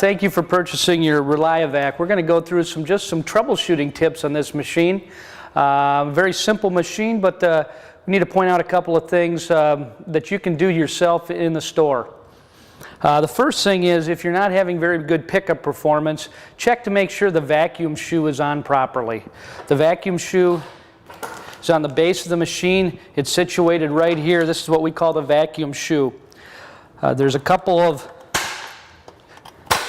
Thank you for purchasing your Reliavac. We're going to go through just some troubleshooting tips on this machine. Very simple machine, but we need to point out a couple of things that you can do yourself in the store. The first thing is, if you're not having very good pickup performance, check to make sure the vacuum shoe is on properly. The vacuum shoe is on the base of the machine. It's situated right here. This is what we call the vacuum shoe. There's a couple of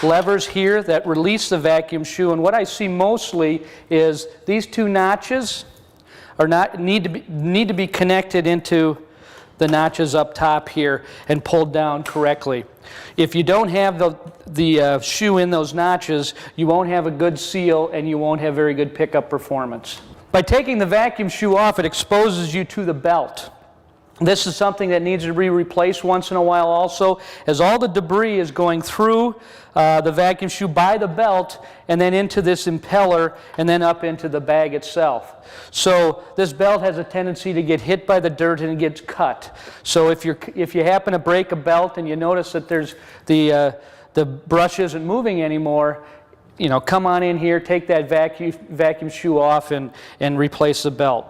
levers here that release the vacuum shoe, and what I see mostly is these two notches need to be connected into the notches up top here and pulled down correctly. If you don't have the shoe in those notches, you won't have a good seal and you won't have very good pickup performance. By taking the vacuum shoe off, it exposes you to the belt. This is something that needs to be replaced once in a while also, as all the debris is going through the vacuum shoe by the belt and then into this impeller and then up into the bag itself. So this belt has a tendency to get hit by the dirt and it gets cut. So if you happen to break a belt and you notice that there's the brush isn't moving anymore, you know, come on in here, take that vacuum shoe off and replace the belt.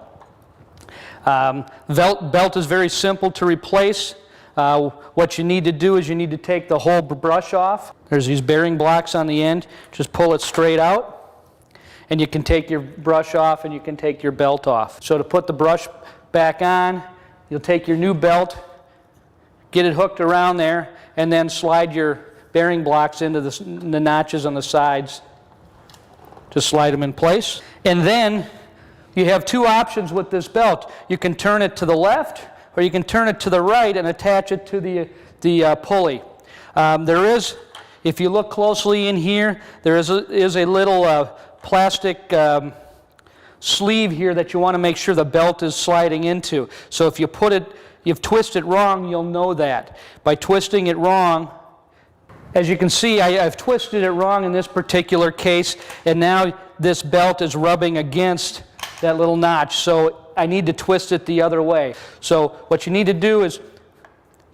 Belt is very simple to replace. What you need to do is you need to take the whole brush off. There's these bearing blocks on the end. Just pull it straight out, and you can take your brush off and you can take your belt off. So to put the brush back on, you'll take your new belt, get it hooked around there, and then slide your bearing blocks into the notches on the sides. Just slide them in place. And then you have two options with this belt. You can turn it to the left, or you can turn it to the right and attach it to the pulley. There is, if you look closely in here, there is a little plastic sleeve here that you want to make sure the belt is sliding into. So if you've twisted it wrong, you'll know that. By twisting it wrong, as you can see, I've twisted it wrong in this particular case, and now this belt is rubbing against that little notch, so I need to twist it the other way. So what you need to do is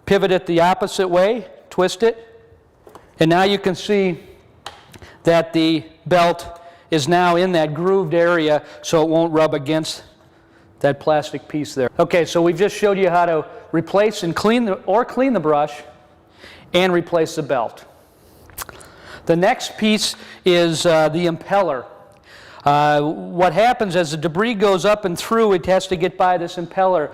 pivot it the opposite way, twist it, and now you can see that the belt is now in that grooved area so it won't rub against that plastic piece there. Okay, so we've just showed you how to replace and clean the brush and replace the belt. The next piece is the impeller. What happens as the debris goes up and through, it has to get by this impeller.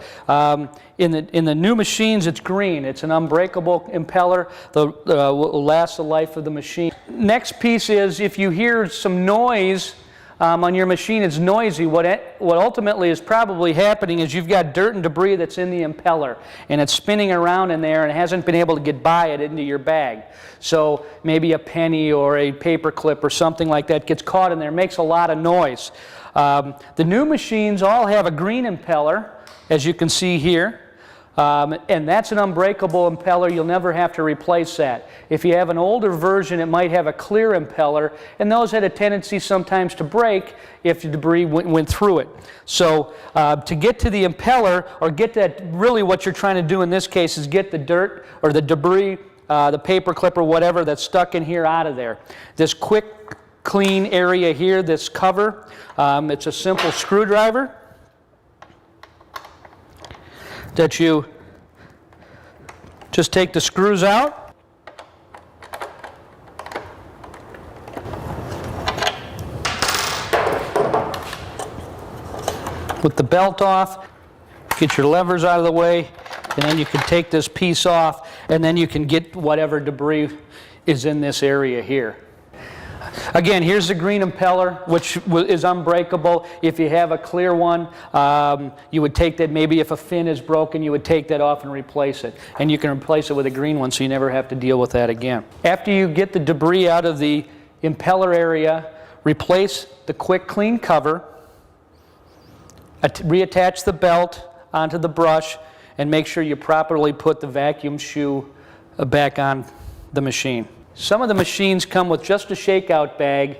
In the new machines, it's green. It's an unbreakable impeller that will last the life of the machine. Next piece is, if you hear some noise on your machine, it's noisy. What ultimately is probably happening is you've got dirt and debris that's in the impeller, and it's spinning around in there and it hasn't been able to get by it into your bag. So maybe a penny or a paper clip or something like that gets caught in there, makes a lot of noise. The new machines all have a green impeller, as you can see here. And that's an unbreakable impeller. You'll never have to replace that. If you have an older version, it might have a clear impeller, and those had a tendency sometimes to break if the debris went through it. So to get to the impeller, or get that, really what you're trying to do in this case is get the dirt or the debris, the paper clip or whatever that's stuck in here out of there. This quick clean area here, this cover, it's a simple screwdriver that you just take the screws out. With the belt off, get your levers out of the way, and then you can take this piece off, and then you can get whatever debris is in this area here. Again, here's the green impeller, which is unbreakable. If you have a clear one, you would take that. Maybe if a fin is broken, you would take that off and replace it. And you can replace it with a green one so you never have to deal with that again. After you get the debris out of the impeller area, replace the quick clean cover, reattach the belt onto the brush, and make sure you properly put the vacuum shoe back on the machine. Some of the machines come with just a shakeout bag.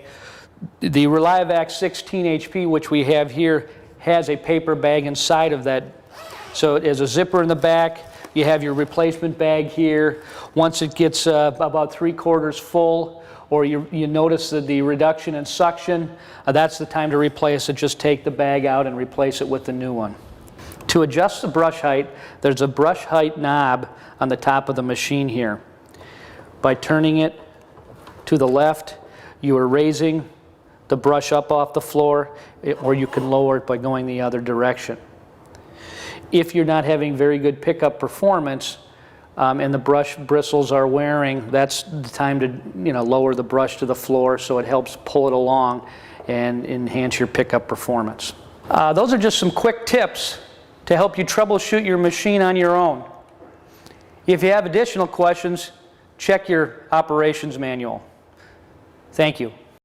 The Reliavac 16Hp, which we have here, has a paper bag inside of that. So it has a zipper in the back. You have your replacement bag here. Once it gets about 3/4 full, or you notice that the reduction in suction, that's the time to replace it. Just take the bag out and replace it with the new one. To adjust the brush height, there's a brush height knob on the top of the machine here. By turning it to the left, you are raising the brush up off the floor, or you can lower it by going the other direction. If you're not having very good pickup performance and the brush bristles are wearing, that's the time to lower the brush to the floor so it helps pull it along and enhance your pickup performance. Those are just some quick tips to help you troubleshoot your machine on your own. If you have additional questions, check your operations manual. Thank you.